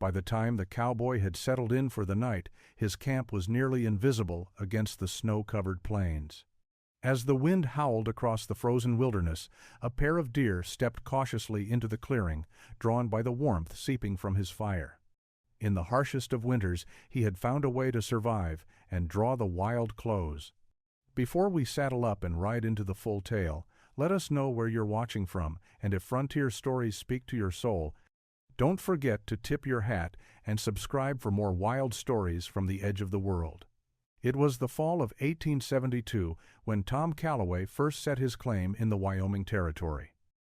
By the time the cowboy had settled in for the night, his camp was nearly invisible against the snow-covered plains. As the wind howled across the frozen wilderness, a pair of deer stepped cautiously into the clearing, drawn by the warmth seeping from his fire. In the harshest of winters, he had found a way to survive and draw the wild close. Before we saddle up and ride into the full tale, let us know where you're watching from, and if frontier stories speak to your soul, don't forget to tip your hat and subscribe for more wild stories from the edge of the world. It was the fall of 1872 when Tom Calloway first set his claim in the Wyoming Territory.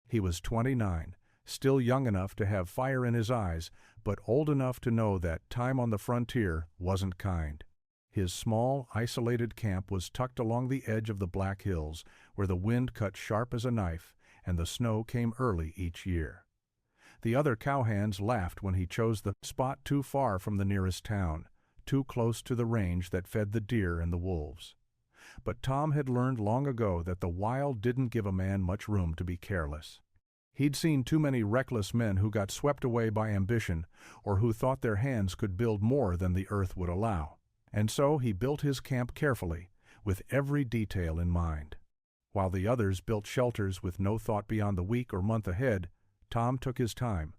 He was 29, still young enough to have fire in his eyes, but old enough to know that time on the frontier wasn't kind. His small, isolated camp was tucked along the edge of the Black Hills, where the wind cut sharp as a knife and the snow came early each year. The other cowhands laughed when he chose the spot too far from the nearest town, too close to the range that fed the deer and the wolves. But Tom had learned long ago that the wild didn't give a man much room to be careless. He'd seen too many reckless men who got swept away by ambition or who thought their hands could build more than the earth would allow. And so he built his camp carefully, with every detail in mind. While the others built shelters with no thought beyond the week or month ahead, Tom took his time.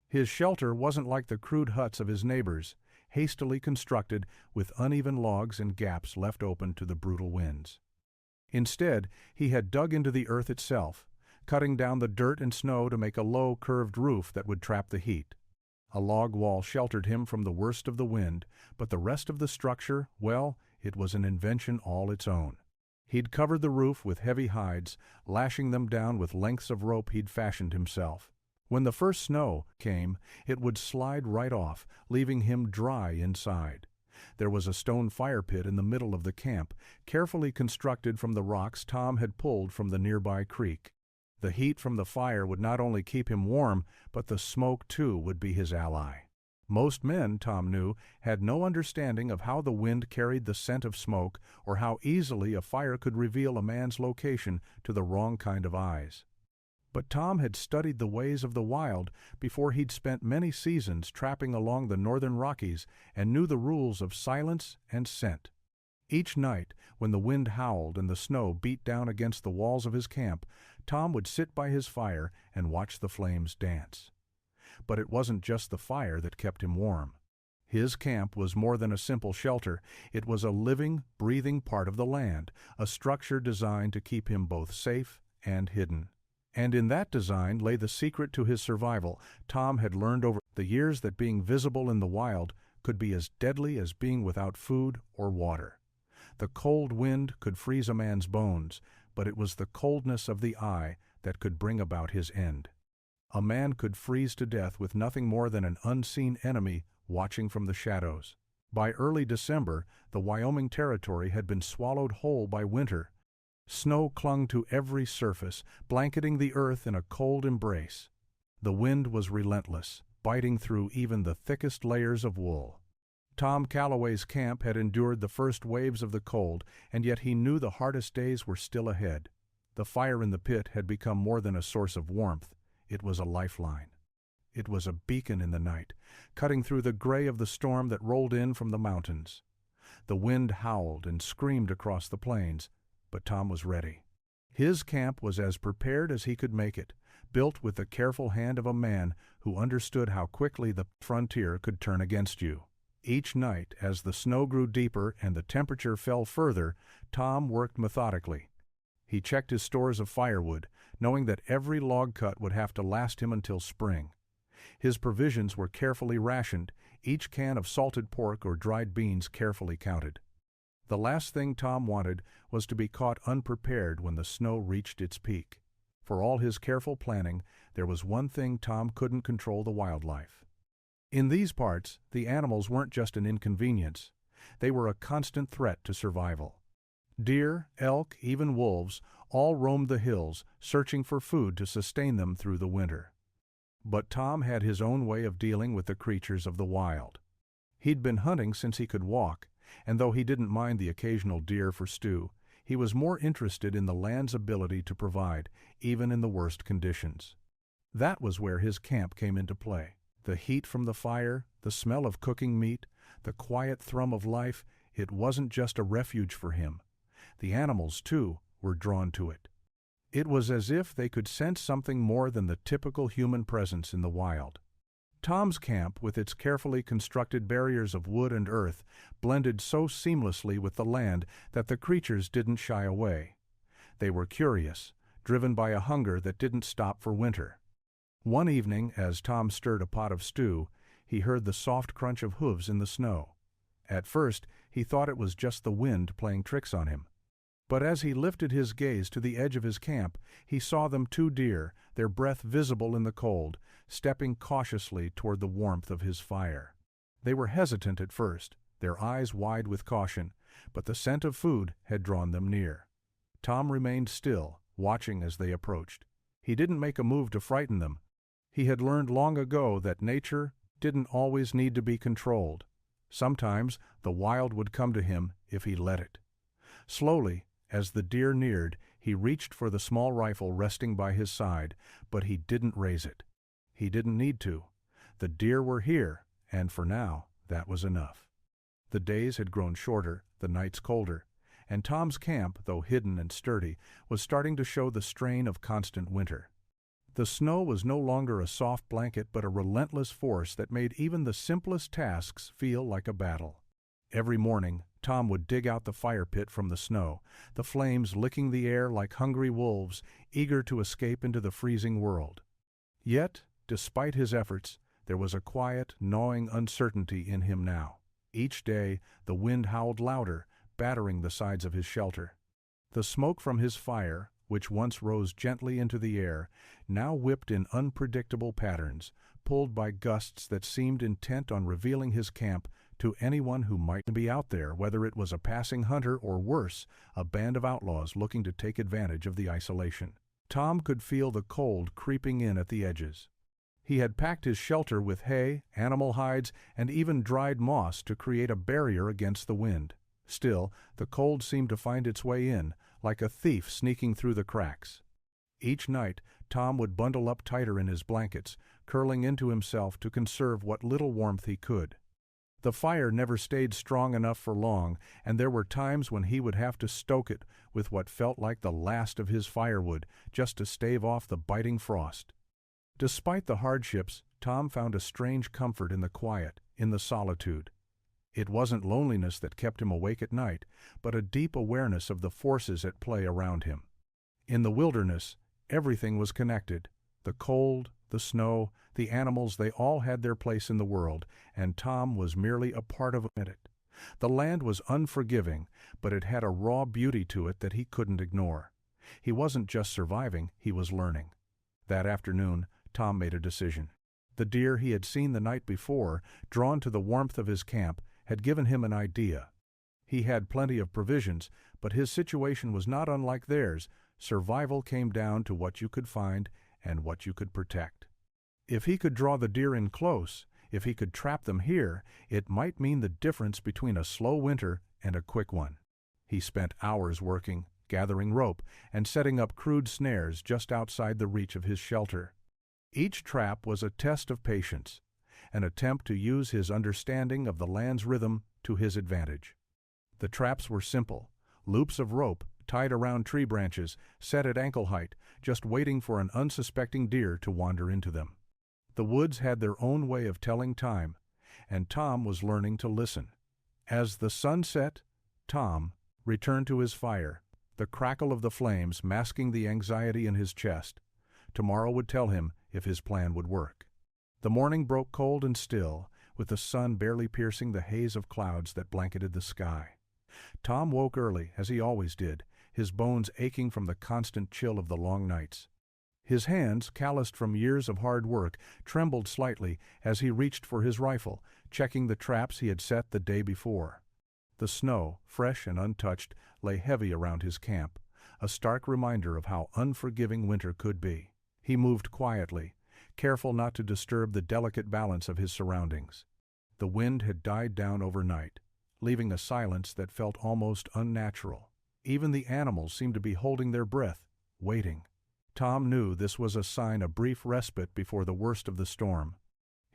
His shelter wasn't like the crude huts of his neighbors, hastily constructed with uneven logs and gaps left open to the brutal winds. Instead, he had dug into the earth itself, cutting down the dirt and snow to make a low, curved roof that would trap the heat. A log wall sheltered him from the worst of the wind, but the rest of the structure, well, it was an invention all its own. He'd covered the roof with heavy hides, lashing them down with lengths of rope he'd fashioned himself. When the first snow came, it would slide right off, leaving him dry inside. There was a stone fire pit in the middle of the camp, carefully constructed from the rocks Tom had pulled from the nearby creek. The heat from the fire would not only keep him warm, but the smoke, too, would be his ally. Most men, Tom knew, had no understanding of how the wind carried the scent of smoke or how easily a fire could reveal a man's location to the wrong kind of eyes. But Tom had studied the ways of the wild before he'd spent many seasons trapping along the northern Rockies and knew the rules of silence and scent. Each night, when the wind howled and the snow beat down against the walls of his camp, Tom would sit by his fire and watch the flames dance. But it wasn't just the fire that kept him warm. His camp was more than a simple shelter. It was a living, breathing part of the land, a structure designed to keep him both safe and hidden. And in that design lay the secret to his survival. Tom had learned over the years that being visible in the wild could be as deadly as being without food or water. The cold wind could freeze a man's bones, but it was the coldness of the eye that could bring about his end. A man could freeze to death with nothing more than an unseen enemy watching from the shadows. By early December, the Wyoming Territory had been swallowed whole by winter. Snow clung to every surface, blanketing the earth in a cold embrace. The wind was relentless, biting through even the thickest layers of wool. Tom Calloway's camp had endured the first waves of the cold, and yet he knew the hardest days were still ahead. The fire in the pit had become more than a source of warmth. It was a lifeline. It was a beacon in the night, cutting through the gray of the storm that rolled in from the mountains. The wind howled and screamed across the plains, but Tom was ready. His camp was as prepared as he could make it, built with the careful hand of a man who understood how quickly the frontier could turn against you. Each night, as the snow grew deeper and the temperature fell further, Tom worked methodically. He checked his stores of firewood, knowing that every log cut would have to last him until spring. His provisions were carefully rationed, each can of salted pork or dried beans carefully counted. The last thing Tom wanted was to be caught unprepared when the snow reached its peak. For all his careful planning, there was one thing: Tom couldn't control the wildlife. In these parts, the animals weren't just an inconvenience. They were a constant threat to survival. Deer, elk, even wolves, all roamed the hills, searching for food to sustain them through the winter. But Tom had his own way of dealing with the creatures of the wild. He'd been hunting since he could walk, and though he didn't mind the occasional deer for stew, he was more interested in the land's ability to provide, even in the worst conditions. That was where his camp came into play. The heat from the fire, the smell of cooking meat, the quiet thrum of life, it wasn't just a refuge for him. The animals, too, were drawn to it. It was as if they could sense something more than the typical human presence in the wild. Tom's camp, with its carefully constructed barriers of wood and earth, blended so seamlessly with the land that the creatures didn't shy away. They were curious, driven by a hunger that didn't stop for winter. One evening, as Tom stirred a pot of stew, he heard the soft crunch of hooves in the snow. At first, he thought it was just the wind playing tricks on him. But as he lifted his gaze to the edge of his camp, he saw them 2 deer, their breath visible in the cold, stepping cautiously toward the warmth of his fire. They were hesitant at first, their eyes wide with caution, but the scent of food had drawn them near. Tom remained still, watching as they approached. He didn't make a move to frighten them. He had learned long ago that nature didn't always need to be controlled. Sometimes the wild would come to him if he let it. Slowly, as the deer neared, he reached for the small rifle resting by his side, but he didn't raise it. He didn't need to. The deer were here, and for now, that was enough. The days had grown shorter, the nights colder, and Tom's camp, though hidden and sturdy, was starting to show the strain of constant winter. The snow was no longer a soft blanket but a relentless force that made even the simplest tasks feel like a battle. Every morning, Tom would dig out the fire pit from the snow, the flames licking the air like hungry wolves, eager to escape into the freezing world. Yet, despite his efforts, there was a quiet, gnawing uncertainty in him now. Each day, the wind howled louder, battering the sides of his shelter. The smoke from his fire, which once rose gently into the air, now whipped in unpredictable patterns, pulled by gusts that seemed intent on revealing his camp to anyone who might be out there, whether it was a passing hunter or worse, a band of outlaws looking to take advantage of the isolation. Tom could feel the cold creeping in at the edges. He had packed his shelter with hay, animal hides, and even dried moss to create a barrier against the wind. Still, the cold seemed to find its way in, like a thief sneaking through the cracks. Each night, Tom would bundle up tighter in his blankets, curling into himself to conserve what little warmth he could. The fire never stayed strong enough for long, and there were times when he would have to stoke it with what felt like the last of his firewood, just to stave off the biting frost. Despite the hardships, Tom found a strange comfort in the quiet, in the solitude. It wasn't loneliness that kept him awake at night, but a deep awareness of the forces at play around him. In the wilderness, everything was connected. The cold, the snow, the animals, they all had their place in the world, and Tom was merely a part of it. The land was unforgiving, but it had a raw beauty to it that he couldn't ignore. He wasn't just surviving, he was learning. That afternoon, Tom made a decision. The deer he had seen the night before, drawn to the warmth of his camp, had given him an idea. He had plenty of provisions, but his situation was not unlike theirs. Survival came down to what you could find and what you could protect. If he could draw the deer in close, if he could trap them here, it might mean the difference between a slow winter and a quick one. He spent hours working, gathering rope, and setting up crude snares just outside the reach of his shelter. Each trap was a test of patience, an attempt to use his understanding of the land's rhythm to his advantage. The traps were simple, loops of rope tied around tree branches, set at ankle height, just waiting for an unsuspecting deer to wander into them. The woods had their own way of telling time, and Tom was learning to listen. As the sun set, Tom returned to his fire, the crackle of the flames masking the anxiety in his chest. Tomorrow would tell him if his plan would work. The morning broke cold and still, with the sun barely piercing the haze of clouds that blanketed the sky. Tom woke early, as he always did, his bones aching from the constant chill of the long nights. His hands, calloused from years of hard work, trembled slightly as he reached for his rifle, checking the traps he had set the day before. The snow, fresh and untouched, lay heavy around his camp, a stark reminder of how unforgiving winter could be. He moved quietly, careful not to disturb the delicate balance of his surroundings. The wind had died down overnight, leaving a silence that felt almost unnatural. Even the animals seemed to be holding their breath, waiting. Tom knew this was a sign of brief respite before the worst of the storm.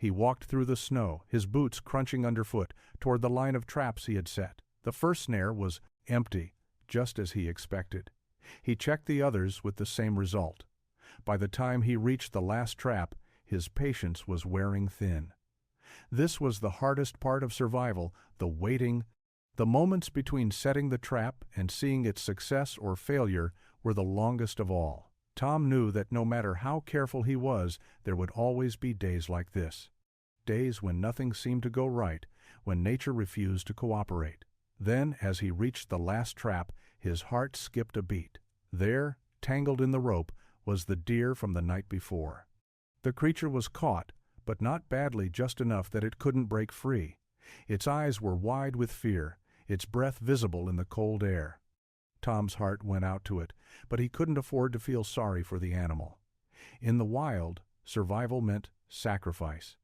He walked through the snow, his boots crunching underfoot, toward the line of traps he had set. The first snare was empty, just as he expected. He checked the others with the same result. By the time he reached the last trap, his patience was wearing thin. This was the hardest part of survival, the waiting. The moments between setting the trap and seeing its success or failure were the longest of all. Tom knew that no matter how careful he was, there would always be days like this. Days when nothing seemed to go right, when nature refused to cooperate. Then, as he reached the last trap, his heart skipped a beat. There, tangled in the rope, was the deer from the night before. The creature was caught, but not badly, just enough that it couldn't break free. Its eyes were wide with fear, its breath visible in the cold air. Tom's heart went out to it, but he couldn't afford to feel sorry for the animal. In the wild, survival meant sacrifice.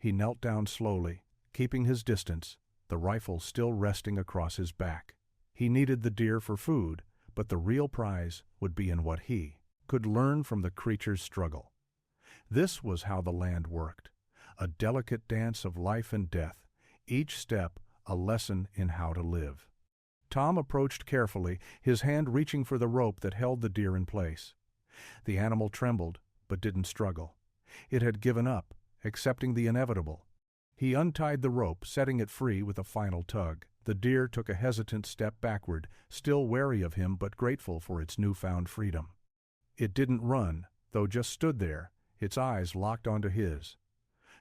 He knelt down slowly, keeping his distance, the rifle still resting across his back. He needed the deer for food, but the real prize would be in what he could learn from the creature's struggle. This was how the land worked, a delicate dance of life and death, each step a lesson in how to live. Tom approached carefully, his hand reaching for the rope that held the deer in place. The animal trembled, but didn't struggle. It had given up, accepting the inevitable. He untied the rope, setting it free with a final tug. The deer took a hesitant step backward, still wary of him but grateful for its newfound freedom. It didn't run, though just stood there, its eyes locked onto his.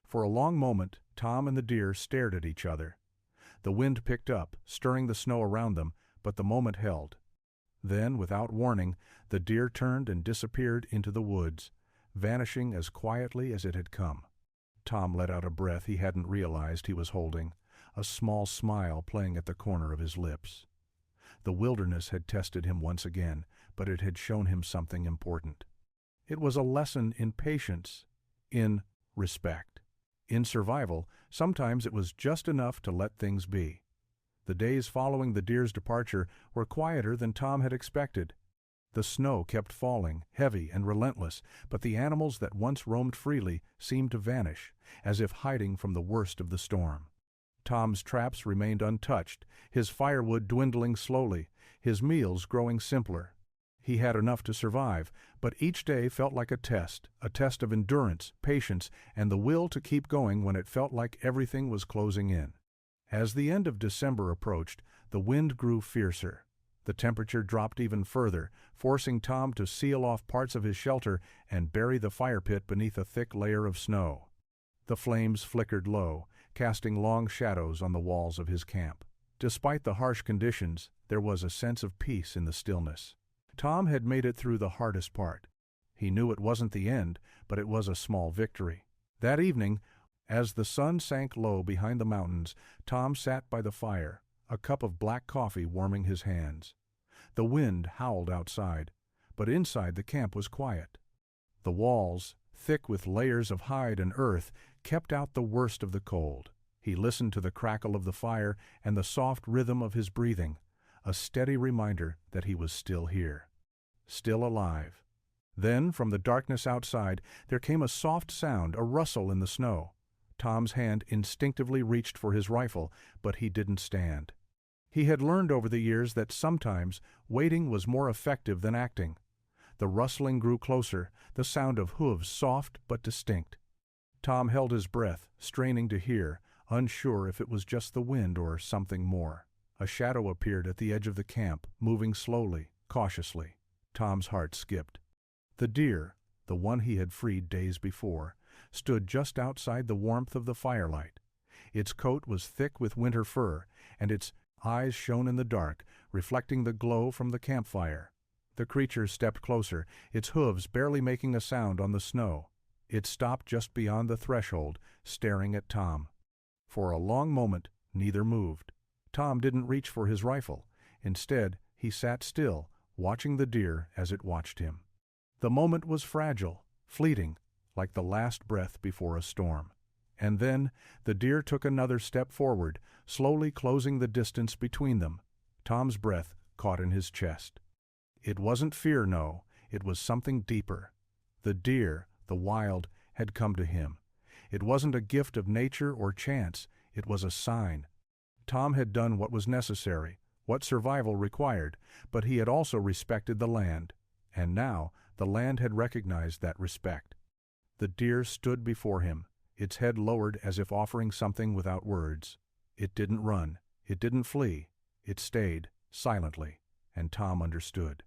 For a long moment, Tom and the deer stared at each other. The wind picked up, stirring the snow around them, but the moment held. Then, without warning, the deer turned and disappeared into the woods, vanishing as quietly as it had come. Tom let out a breath he hadn't realized he was holding, a small smile playing at the corner of his lips. The wilderness had tested him once again, but it had shown him something important. It was a lesson in patience, in respect. In survival, sometimes it was just enough to let things be. The days following the deer's departure were quieter than Tom had expected. The snow kept falling, heavy and relentless, but the animals that once roamed freely seemed to vanish, as if hiding from the worst of the storm. Tom's traps remained untouched, his firewood dwindling slowly, his meals growing simpler. He had enough to survive, but each day felt like a test of endurance, patience, and the will to keep going when it felt like everything was closing in. As the end of December approached, the wind grew fiercer. The temperature dropped even further, forcing Tom to seal off parts of his shelter and bury the fire pit beneath a thick layer of snow. The flames flickered low, casting long shadows on the walls of his camp. Despite the harsh conditions, there was a sense of peace in the stillness. Tom had made it through the hardest part. He knew it wasn't the end, but it was a small victory. That evening, as the sun sank low behind the mountains, Tom sat by the fire, a cup of black coffee warming his hands. The wind howled outside, but inside the camp was quiet. The walls, thick with layers of hide and earth, kept out the worst of the cold. He listened to the crackle of the fire and the soft rhythm of his breathing, a steady reminder that he was still here, still alive. Then, from the darkness outside, there came a soft sound, a rustle in the snow. Tom's hand instinctively reached for his rifle, but he didn't stand. He had learned over the years that sometimes waiting was more effective than acting. The rustling grew closer, the sound of hooves soft but distinct. Tom held his breath, straining to hear, unsure if it was just the wind or something more. A shadow appeared at the edge of the camp, moving slowly, cautiously. Tom's heart skipped. The deer, the one he had freed days before, stood just outside the warmth of the firelight. Its coat was thick with winter fur, and its eyes shone in the dark, reflecting the glow from the campfire. The creature stepped closer, its hooves barely making a sound on the snow. It stopped just beyond the threshold, staring at Tom. For a long moment, neither moved. Tom didn't reach for his rifle. Instead, he sat still, watching the deer as it watched him. The moment was fragile, fleeting, like the last breath before a storm. And then, the deer took another step forward, slowly closing the distance between them. Tom's breath caught in his chest. It wasn't fear, no, it was something deeper. The deer, the wild, had come to him. It wasn't a gift of nature or chance, it was a sign. Tom had done what was necessary, what survival required, but he had also respected the land, and now the land had recognized that respect. The deer stood before him, its head lowered as if offering something without words. It didn't run, it didn't flee, it stayed, silently, and Tom understood.